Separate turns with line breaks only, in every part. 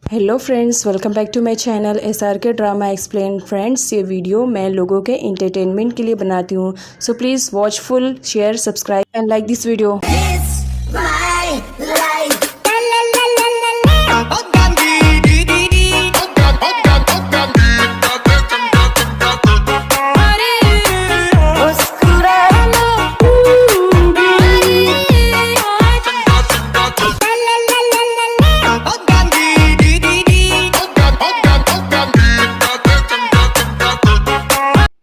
Hello friends, welcome back to my channel SRK drama explain. Friends, ये video मैं लोगों के एंटरटेनमेंट के लिए बनाती हूँ, so please watch full, share, subscribe and like this video.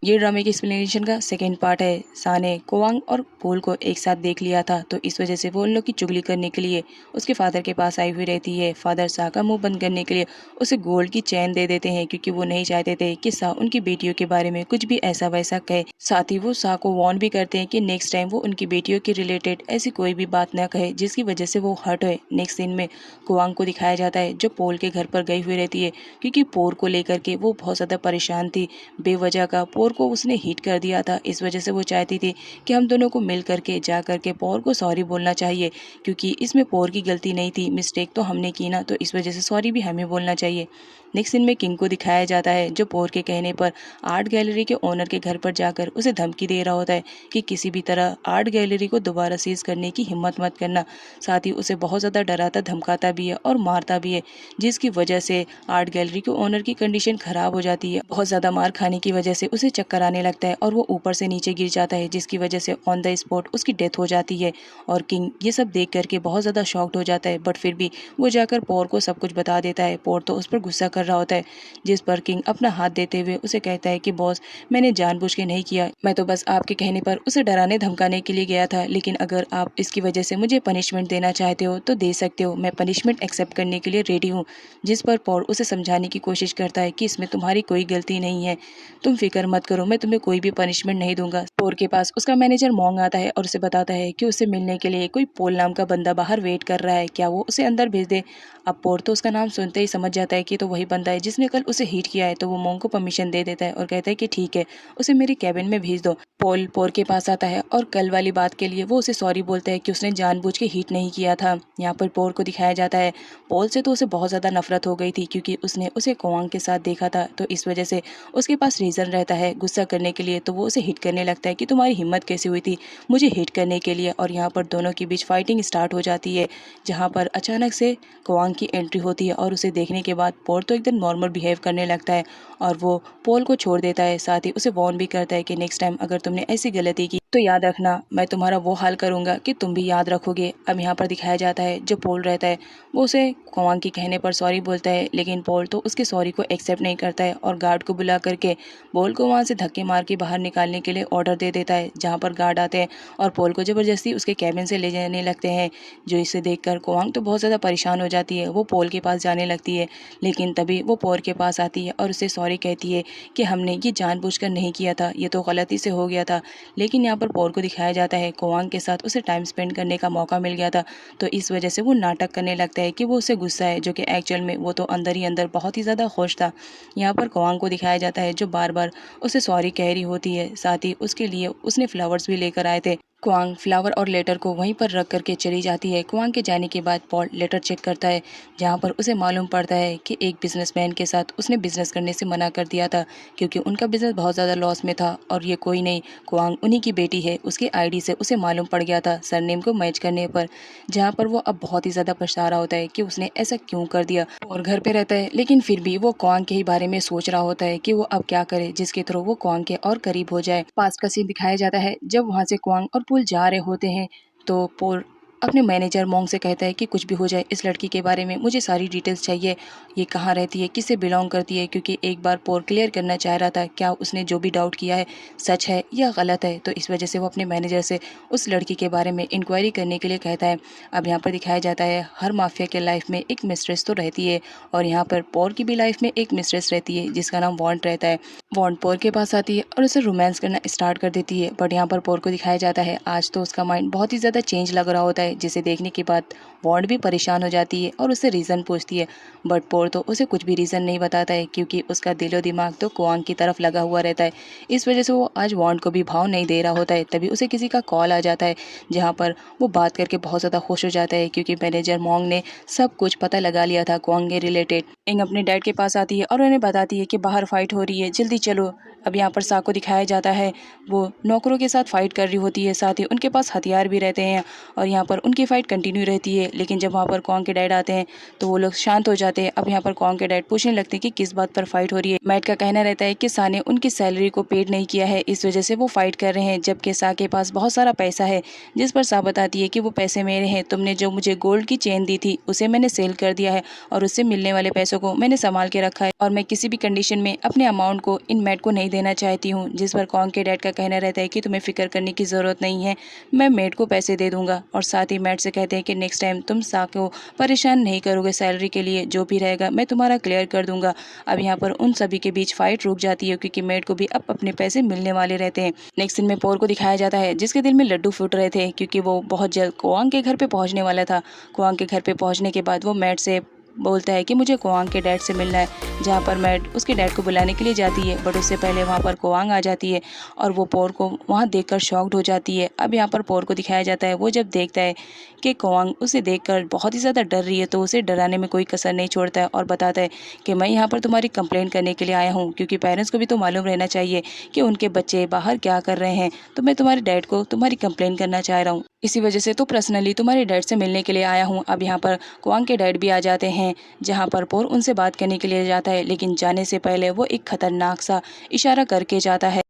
ये ड्रामे की एक्सप्लेनेशन का सेकेंड पार्ट है। शाह ने कोवांग और पोल को एक साथ देख लिया था, तो इस वजह से वो उन लोग की चुगली करने के लिए उसके फादर के पास आई हुई रहती है। फादर शाह का मुंह बंद करने के लिए उसे गोल्ड की चैन दे देते हैं, क्योंकि वो नहीं चाहते थे कि शाह उनकी बेटियों के बारे में कुछ भी ऐसा वैसा कहे। साथ ही वो शाह को वार्न भी करते हैं कि नेक्स्ट टाइम वो उनकी बेटियों के रिलेटेड ऐसी कोई भी बात न कहे जिसकी वजह से वो हर्ट हो। नेक्स्ट सीन में कोवांग को दिखाया जाता है जो पोल के घर पर गई हुई रहती है, क्योंकि पोर को लेकर के वो बहुत ज़्यादा परेशान थी। बेवजह का पोर को उसने हिट कर दिया था, इस वजह से वो चाहती थी कि हम दोनों को मिल करके जा करके पोर को सॉरी बोलना चाहिए, क्योंकि इसमें पोर की गलती नहीं थी, मिस्टेक तो हमने की ना, तो इस वजह से सॉरी भी हमें बोलना चाहिए। नेक्स्ट सीन में किंग को दिखाया जाता है जो पोर के कहने पर आर्ट गैलरी के ओनर के घर पर जाकर उसे धमकी दे रहा होता है कि किसी भी तरह आर्ट गैलरी को दोबारा सीज करने की हिम्मत मत करना। साथ ही उसे बहुत ज़्यादा डराता धमकाता भी है और मारता भी है, जिसकी वजह से आर्ट गैलरी के ओनर की कंडीशन खराब हो जाती है। बहुत ज़्यादा मार खाने की वजह से उसे चक्कर आने लगता है और वो ऊपर से नीचे गिर जाता है, जिसकी वजह से ऑन द स्पॉट उसकी डेथ हो जाती है। और किंग ये सब देख करके बहुत ज़्यादा शॉक्ड हो जाता है, बट फिर भी वो जाकर पोर को सब कुछ बता देता है। पोर तो उस पर गुस्सा कर रहा होता है, जिस पर किंग अपना हाथ देते हुए उसे कहता है कि बॉस, मैंने जानबूझ के नहीं किया, मैं तो बस आपके कहने पर उसे डराने धमकाने के लिए गया था, लेकिन अगर आप इसकी वजह से मुझे पनिशमेंट देना चाहते हो तो दे सकते हो, मैं पनिशमेंट एक्सेप्ट करने के लिए रेडी हूँ। जिस पर पोर उसे समझाने की कोशिश करता है कि इसमें तुम्हारी कोई गलती नहीं है, तुम फिक्र मत करो, मैं तुम्हें कोई भी पनिशमेंट नहीं दूंगा। पोर के पास उसका मैनेजर मोंग आता है और उसे बताता है कि उसे मिलने के लिए कोई पोल नाम का बंदा बाहर वेट कर रहा है, क्या वो उसे अंदर भेज दे। अब पोर तो उसका नाम सुनते ही समझ जाता है कि तो वही बंदा है जिसने कल उसे हिट किया है, तो वो मोंग को परमिशन दे देता है और कहता है कि ठीक है, उसे मेरे कैबिन में भेज दो। पोल पोर के पास आता है और कल वाली बात के लिए वो उसे सॉरी बोलता है कि उसने जानबूझ के हिट नहीं किया था। यहाँ पर पोर को दिखाया जाता है पोल से तो उसे बहुत ज़्यादा नफरत हो गई थी, क्योंकि उसने उसे कोवांग के साथ देखा था, तो इस वजह से उसके पास रीज़न रहता है गुस्सा करने के लिए, तो वो उसे हिट करने लगता है कि तुम्हारी हिम्मत कैसे हुई थी मुझे हिट करने के लिए। और यहाँ पर दोनों के बीच फाइटिंग स्टार्ट हो जाती है, जहाँ पर अचानक से कोवांग की एंट्री होती है और उसे देखने के बाद पोल तो एकदम नॉर्मल बिहेव करने लगता है और वो पोल को छोड़ देता है। साथ ही उसे वार्न भी करता है कि नेक्स्ट टाइम अगर तुमने ऐसी गलती की तो याद रखना, मैं तुम्हारा वो हाल करूंगा कि तुम भी याद रखोगे। अब यहाँ पर दिखाया जाता है जो पोल रहता है वो उसे कोवांग के कहने पर सॉरी बोलता है, लेकिन पोल तो उसके सॉरी को एक्सेप्ट नहीं करता है और गार्ड को बुला करके पोल को वहाँ से धक्के मार के बाहर निकालने के लिए ऑर्डर दे देता है, जहाँ पर गार्ड आते हैं और पोल को ज़बरदस्ती उसके कैबिन से ले जाने लगते हैं। जो इसे देखकर कोवांग तो बहुत ज़्यादा परेशान हो जाती है, वो पोल के पास जाने लगती है, लेकिन तभी वो पोल के पास आती है और उसे सॉरी कहती है कि हमने ये जानबूझकर नहीं किया था, ये तो गलती से हो गया था। लेकिन यहाँ पर पोल को दिखाया जाता है कोवांग के साथ उसे टाइम स्पेंड करने का मौका मिल गया था, तो इस वजह से वो नाटक करने लगता है कि वो उसे गुस्सा है, जो कि एक्चुअल में वो तो अंदर ही अंदर बहुत ही ज़्यादा खुश था। यहाँ पर कोवांग को दिखाया जाता है जो बार बार उसे सॉरी कह रही होती है, साथ ही उसके लिए उसने फ्लावर्स भी लेकर आए थे। क्वांग फ्लावर और लेटर को वहीं पर रख करके चली जाती है। क्वांग के जाने के बाद पॉल लेटर चेक करता है, जहां पर उसे मालूम पड़ता है कि एक बिजनेसमैन के साथ उसने बिजनेस करने से मना कर दिया था, क्योंकि उनका बिजनेस बहुत ज़्यादा लॉस में था और ये कोई नहीं क्वांग उन्हीं की बेटी है। उसके आईडी से उसे मालूम पड़ गया था सरनेम को मैच करने पर, जहाँ पर वो अब बहुत ही ज़्यादा पछता रहा होता है कि उसने ऐसा क्यों कर दिया। और घर पे रहता है, लेकिन फिर भी वो क्वांग के ही बारे में सोच रहा होता है कि वो अब क्या करे जिसके थ्रू वो क्वांग के और करीब हो जाए। पास का सीन दिखाया जाता है जब वहाँ से क्वांग और पुल जा रहे होते हैं, तो पोल अपने मैनेजर मोंग से कहता है कि कुछ भी हो जाए इस लड़की के बारे में मुझे सारी डिटेल्स चाहिए, ये कहाँ रहती है, किससे बिलोंग करती है, क्योंकि एक बार पोल क्लियर करना चाह रहा था क्या उसने जो भी डाउट किया है सच है या गलत है, तो इस वजह से वो अपने मैनेजर से उस लड़की के बारे में इंक्वायरी करने के लिए कहता है। अब यहाँ पर दिखाया जाता है हर माफिया के लाइफ में एक मिस्ट्रेस तो रहती है, और यहाँ पर पोल की भी लाइफ में एक मिस्ट्रेस रहती है जिसका नाम वॉन्ट रहता है। वॉन्ट पोल के पास आती है और उसे रोमांस करना स्टार्ट कर देती है, बट यहाँ पर पोल को दिखाया जाता है आज तो उसका माइंड बहुत ही ज़्यादा चेंज लग रहा होता है, है, जिसे देखने के बाद वॉन्ड भी परेशान हो जाती है और उससे रीज़न पूछती है। बट पोर तो उसे कुछ भी रीज़न नहीं बताता है, क्योंकि उसका दिलो दिमाग तो कुआंग की तरफ लगा हुआ रहता है। इस वजह से वो आज वॉन्ड को भी भाव नहीं दे रहा होता है। तभी उसे किसी का कॉल आ जाता है, जहाँ पर वो बात करके बहुत ज़्यादा खुश हो जाता है, क्योंकि मैनेजर मोंग ने सब कुछ पता लगा लिया था कुआंग के रिलेटेड। इंग अपने डैड के पास आती है और उन्हें बताती है कि बाहर फाइट हो रही है, जल्दी चलो। अब यहाँ पर सा को दिखाया जाता है, वो नौकरों के साथ फाइट कर रही होती है, साथ ही उनके पास हथियार भी रहते हैं और यहाँ पर उनकी फाइट कंटिन्यू रहती है। लेकिन जब वहाँ पर कुआंग के डैड आते हैं तो वो लोग शांत हो जाते हैं। अब यहाँ पर कुआंग के डैड पूछने लगते हैं कि किस बात पर फाइट हो रही है। मैट का कहना रहता है कि सा ने उनकी सैलरी को पेड नहीं किया है, इस वजह से वो फाइट कर रहे हैं, जबकि सा के पास बहुत सारा पैसा है। जिस पर सा बताती है कि वो पैसे मेरे हैं, तुमने जो मुझे गोल्ड की चेन दी थी उसे मैंने सेल कर दिया है और उससे मिलने वाले पैसों को मैंने संभाल के रखा है और मैं किसी भी कंडीशन में अपने अमाउंट को इन मैट को नहीं देना चाहती हूँ। जिस पर कुआंग के डैड का कहना रहता है कि तुम्हें फिक्र करने की ज़रूरत नहीं है, मैं मेट को पैसे दे दूंगा। और साथ ही मैट से कहते हैं कि नेक्स्ट टाइम तुम सा को परेशान नहीं करोगे सैलरी के लिए, जो भी रहेगा मैं तुम्हारा क्लियर कर दूंगा। अब यहाँ पर उन सभी के बीच फाइट रुक जाती है, क्योंकि मेट को भी अब अपने पैसे मिलने वाले रहते हैं। नेक्स्ट सीन में पोर को दिखाया जाता है, जिसके दिल में लड्डू फूट रहे थे, क्योंकि वो बहुत जल्द कुआंग के घर पे पहुंचने वाला था। कुआंग के घर पे पहुंचने के बाद वो मैट से बोलता है कि मुझे कुआंग के डैड से मिलना है, जहाँ पर मैट उसके डैड को बुलाने के लिए जाती है। बट उससे पहले वहाँ पर कुआंग आ जाती है और वो पोर को वहाँ देखकर शॉक्ड हो जाती है। अब यहाँ पर पोर को दिखाया जाता है, वो जब देखता है कि कुआंग उसे देखकर बहुत ही ज़्यादा डर रही है, तो उसे डराने में कोई कसर नहीं छोड़ता है और बताता है कि मैं यहाँ पर तुम्हारी कंप्लेंट करने के लिए आया हूँ, क्योंकि पेरेंट्स को भी तो मालूम रहना चाहिए कि उनके बच्चे बाहर क्या कर रहे हैं। तो मैं तुम्हारे डैड को तुम्हारी कंप्लेंट करना चाह रहा हूँ, इसी वजह से तो पर्सनली तुम्हारे डैड से मिलने के लिए आया हूँ। अब यहाँ पर कुआंग के डैड भी आ जाते हैं, जहाँ पर पोर उनसे बात करने के लिए जाता है, लेकिन जाने से पहले वो एक खतरनाक सा इशारा करके जाता है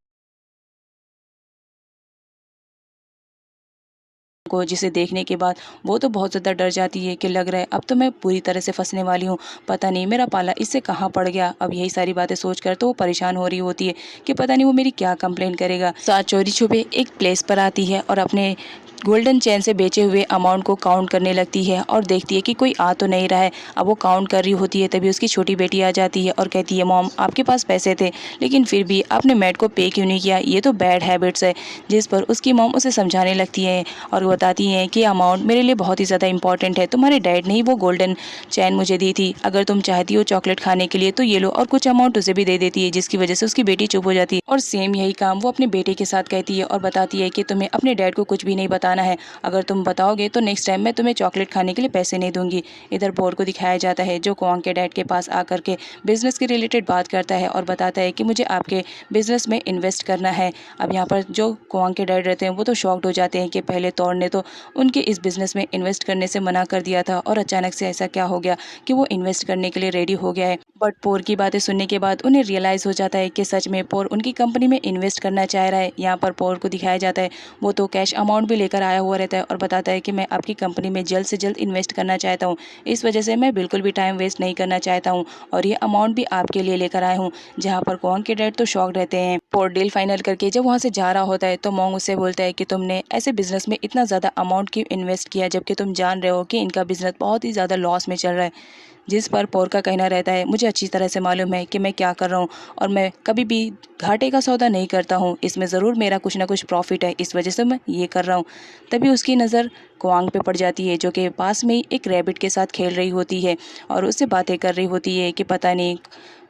को, जिसे देखने के बाद वो तो बहुत ज़्यादा डर जाती है कि लग रहा है अब तो मैं पूरी तरह से फंसने वाली हूँ, पता नहीं मेरा पाला इससे कहाँ पड़ गया। अब यही सारी बातें सोचकर तो वो परेशान हो रही होती है कि पता नहीं वो मेरी क्या कंप्लेन करेगा। साथ चोरी छुपे एक प्लेस पर आती है और अपने गोल्डन चेन से बेचे हुए अमाउंट को काउंट करने लगती है और देखती है कि कोई आ तो नहीं रहा है। अब वो काउंट कर रही होती है, तभी उसकी छोटी बेटी आ जाती है और कहती है मॉम आपके पास पैसे थे, लेकिन फिर भी आपने मैट को पे क्यों नहीं किया, ये तो बैड हैबिट्स है। जिस पर उसकी मॉम उसे समझाने लगती है और बताती हैं कि अमाउंट मेरे लिए बहुत ही ज़्यादा इंपॉर्टेंट है, तुम्हारे डैड ने ही वो गोल्डन चैन मुझे दी थी, अगर तुम चाहती हो चॉकलेट खाने के लिए तो ये लो, और कुछ अमाउंट उसे भी दे देती है, जिसकी वजह से उसकी बेटी चुप हो जाती है। और सेम यही काम वो अपने बेटे के साथ कहती है और बताती है कि तुम्हें अपने डैड को कुछ भी नहीं बताना है, अगर तुम बताओगे तो नेक्स्ट टाइम मैं तुम्हें चॉकलेट खाने के लिए पैसे नहीं दूंगी। इधर पोर को दिखाया जाता है, जो कुआंग के डैड के पास आकर के बिजनेस के रिलेटेड बात करता है और बताता है कि मुझे आपके बिजनेस में इन्वेस्ट करना है। अब यहाँ पर जो कुआंग के डैड रहते हैं वो तो शॉक्ड हो जाते हैं कि पहले तौर ने तो उनके इस बिजनेस में इन्वेस्ट करने से मना कर दिया था और अचानक से ऐसा क्या हो गया कि वो इन्वेस्ट करने के लिए रेडी हो गया है। बट पोर की बातें सुनने के बाद उन्हें रियलाइज़ हो जाता है कि सच में पोर उनकी कंपनी में इन्वेस्ट करना चाह रहा है। यहाँ पर पोर को दिखाया जाता है, वो तो कैश अमाउंट भी लेकर आया हुआ रहता है और बताता है कि मैं आपकी कंपनी में जल्द से जल्द इन्वेस्ट करना चाहता हूँ, इस वजह से मैं बिल्कुल भी टाइम वेस्ट नहीं करना चाहता हूँ और ये अमाउंट भी आपके लिए लेकर आया हूँ। जहाँ पर कुआंग के डैड तो शॉक रहते हैं। पोर डील फाइनल करके जब वहाँ से जा रहा होता है तो मोंग उससे बोलता है कि तुमने ऐसे बिजनेस में इतना ज़्यादा अमाउंट क्यों इन्वेस्ट किया, जबकि तुम जान रहे हो कि इनका बिजनेस बहुत ही ज़्यादा लॉस में चल रहा है। जिस पर पोर का कहना रहता है, मुझे अच्छी तरह से मालूम है कि मैं क्या कर रहा हूँ और मैं कभी भी घाटे का सौदा नहीं करता हूँ, इसमें ज़रूर मेरा कुछ ना कुछ प्रॉफिट है, इस वजह से मैं ये कर रहा हूँ। तभी उसकी नज़र कुआंग पे पड़ जाती है, जो कि पास में ही एक रैबिट के साथ खेल रही होती है और उससे बातें कर रही होती है कि पता नहीं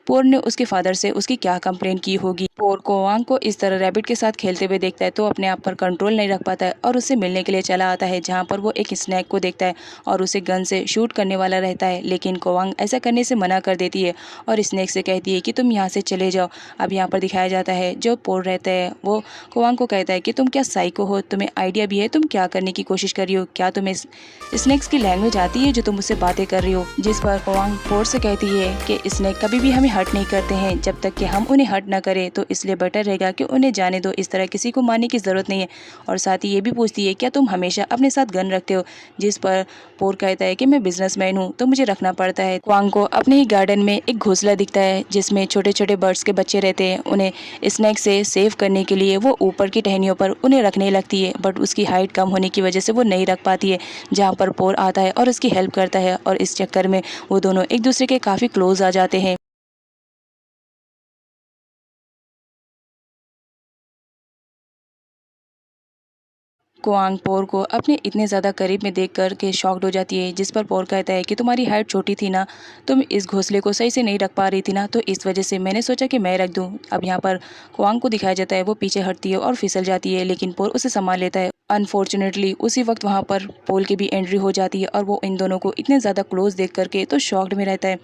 पोर ने उसके फादर से उसकी क्या कंप्लेन की होगी। पोर कुआंग को इस तरह रैबिट के साथ खेलते हुए देखता है तो अपने आप पर कंट्रोल नहीं रख पाता है और उससे मिलने के लिए चला आता है, जहाँ पर वो एक स्नैक को देखता है और उसे गन से शूट करने वाला रहता है, लेकिन कुआंग ऐसा करने से मना कर देती है और स्नैक से कहती है कि तुम यहाँ से चले जाओ। अब यहाँ पर दिखाया जाता है, जो पोर रहता है वो कुआंग को कहता है कि तुम क्या साइको हो, तुम्हें आइडिया भी है तुम क्या करने की कोशिश कर रही हो, क्या तुम्हें स्नैक्स की लैंग्वेज आती है जो तुम मुझसे बातें कर रही हो। जिस पर कुआंग पोर से कहती है कि स्नैक कभी भी हमें हर्ट नहीं करते हैं, जब तक कि हम उन्हें हर्ट ना करें, तो इसलिए बेटर रहेगा कि उन्हें जाने दो, इस तरह किसी को मारने की ज़रूरत नहीं है। और साथ ही ये भी पूछती है क्या तुम हमेशा अपने साथ गन रखते हो, जिस पर पोर कहता है कि मैं बिजनेसमैन हूँ तो मुझे रखना पड़ता है। कुआंग को अपने ही गार्डन में एक घोंसला दिखता है जिसमें छोटे छोटे बर्ड्स के बच्चे रहते हैं, उन्हें स्नैक से सेव करने के लिए वो ऊपर की टहनियों पर उन्हें रखने लगती है, बट उसकी हाइट कम होने की वजह से वो नहीं रख पाती है। जहाँ पर पोर आता है और उसकी हेल्प करता है और इस चक्कर में वो दोनों एक दूसरे के काफ़ी क्लोज आ जाते हैं। कुआंग पोर को अपने इतने ज़्यादा करीब में देख कर के शॉक्ड हो जाती है, जिस पर पोर कहता है कि तुम्हारी हाइट छोटी थी ना, तुम इस घोंसले को सही से नहीं रख पा रही थी ना, तो इस वजह से मैंने सोचा कि मैं रख दूं। अब यहाँ पर कुआंग को दिखाया जाता है, वो पीछे हटती है और फिसल जाती है, लेकिन पोर उसे संभाल लेता है। अनफॉर्चुनेटली उसी वक्त वहाँ पर पोल की भी एंट्री हो जाती है और वो इन दोनों को इतने ज़्यादा क्लोज देख करके तो शॉक्ड में रहता है।